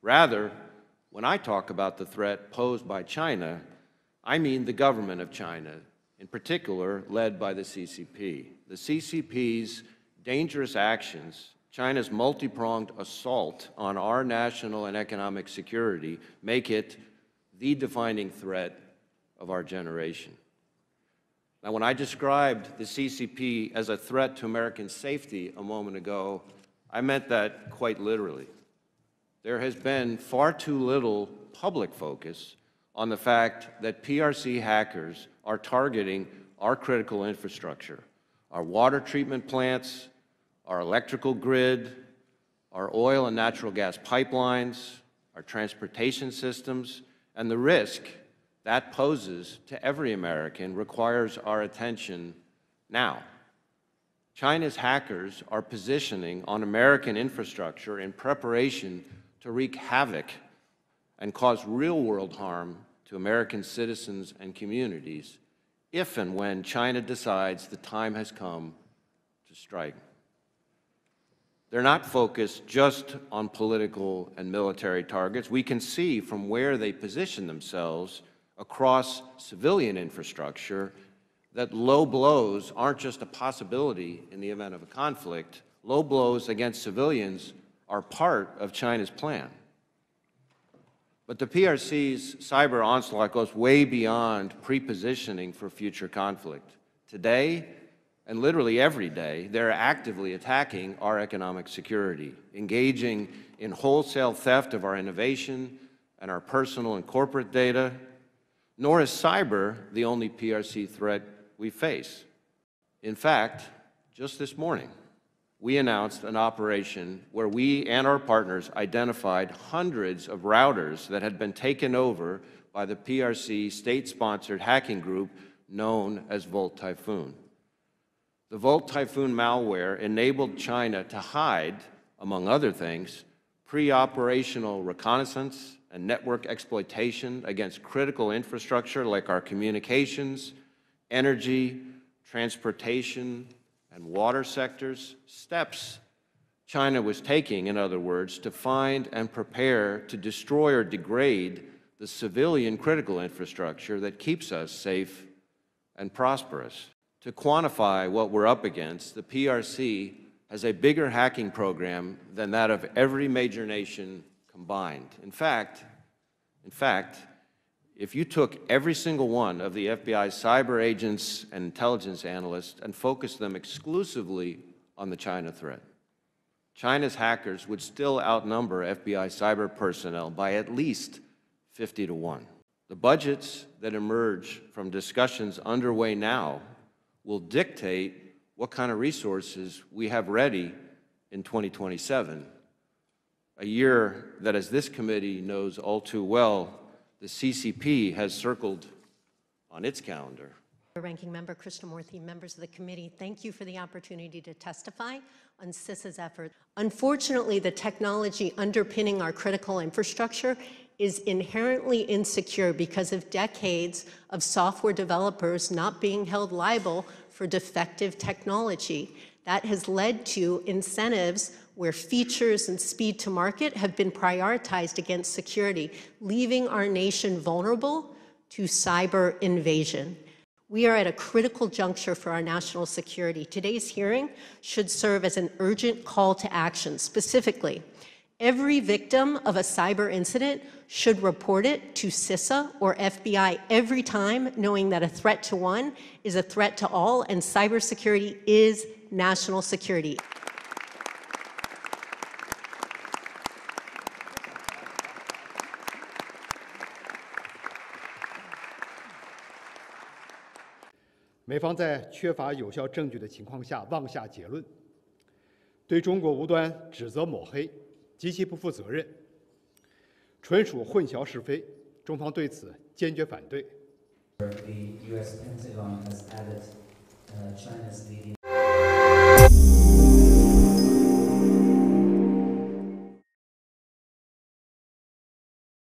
Rather, when I talk about the threat posed by China, I mean the government of China, in particular led by the CCP. The CCP's dangerous actions, China's multi-pronged assault on our national and economic security, make it the defining threat of our generation. Now, when I described the CCP as a threat to American safety a moment ago, I meant that quite literally. There has been far too little public focus on the fact that PRC hackers are targeting our critical infrastructure, our water treatment plants, our electrical grid, our oil and natural gas pipelines, our transportation systems, and the risk that poses to every American requires our attention now. China's hackers are positioning on American infrastructure in preparation to wreak havoc and cause real-world harm to American citizens and communities if and when China decides the time has come to strike. They're not focused just on political and military targets. We can see from where they position themselves across civilian infrastructure that low blows aren't just a possibility in the event of a conflict. Low blows against civilians are part of China's plan. But the PRC's cyber onslaught goes way beyond pre-positioning for future conflict. Today, and literally every day, they're actively attacking our economic security, engaging in wholesale theft of our innovation and our personal and corporate data. Nor is cyber the only PRC threat we face. In fact, just this morning, we announced an operation where we and our partners identified hundreds of routers that had been taken over by the PRC state-sponsored hacking group known as Volt Typhoon. The Volt Typhoon malware enabled China to hide, among other things, pre-operational reconnaissance and network exploitation against critical infrastructure like our communications, energy, transportation, and water sectors, steps China was taking, in other words, to find and prepare to destroy or degrade the civilian critical infrastructure that keeps us safe and prosperous. To quantify what we're up against, the PRC has a bigger hacking program than that of every major nation combined. In fact, if you took every single one of the FBI's cyber agents and intelligence analysts and focused them exclusively on the China threat, China's hackers would still outnumber FBI cyber personnel by at least 50 to 1. The budgets that emerge from discussions underway now will dictate what kind of resources we have ready in 2027, a year that, as this committee knows all too well, the CCP has circled on its calendar. Ranking Member Krishnamurthy, members of the committee, thank you for the opportunity to testify on CISA's effort. Unfortunately, the technology underpinning our critical infrastructure is inherently insecure because of decades of software developers not being held liable for defective technology. That has led to incentives where features and speed to market have been prioritized against security, leaving our nation vulnerable to cyber invasion. We are at a critical juncture for our national security. Today's hearing should serve as an urgent call to action. Specifically, every victim of a cyber incident should report it to CISA or FBI every time, knowing that a threat to one is a threat to all, and cybersecurity is national security.美方在缺乏有效证据的情况下妄下结论，对中国无端指责抹黑，极其不负责任，纯属混淆是非。中方对此坚决反对。The U.S. Pentagon has added China's leading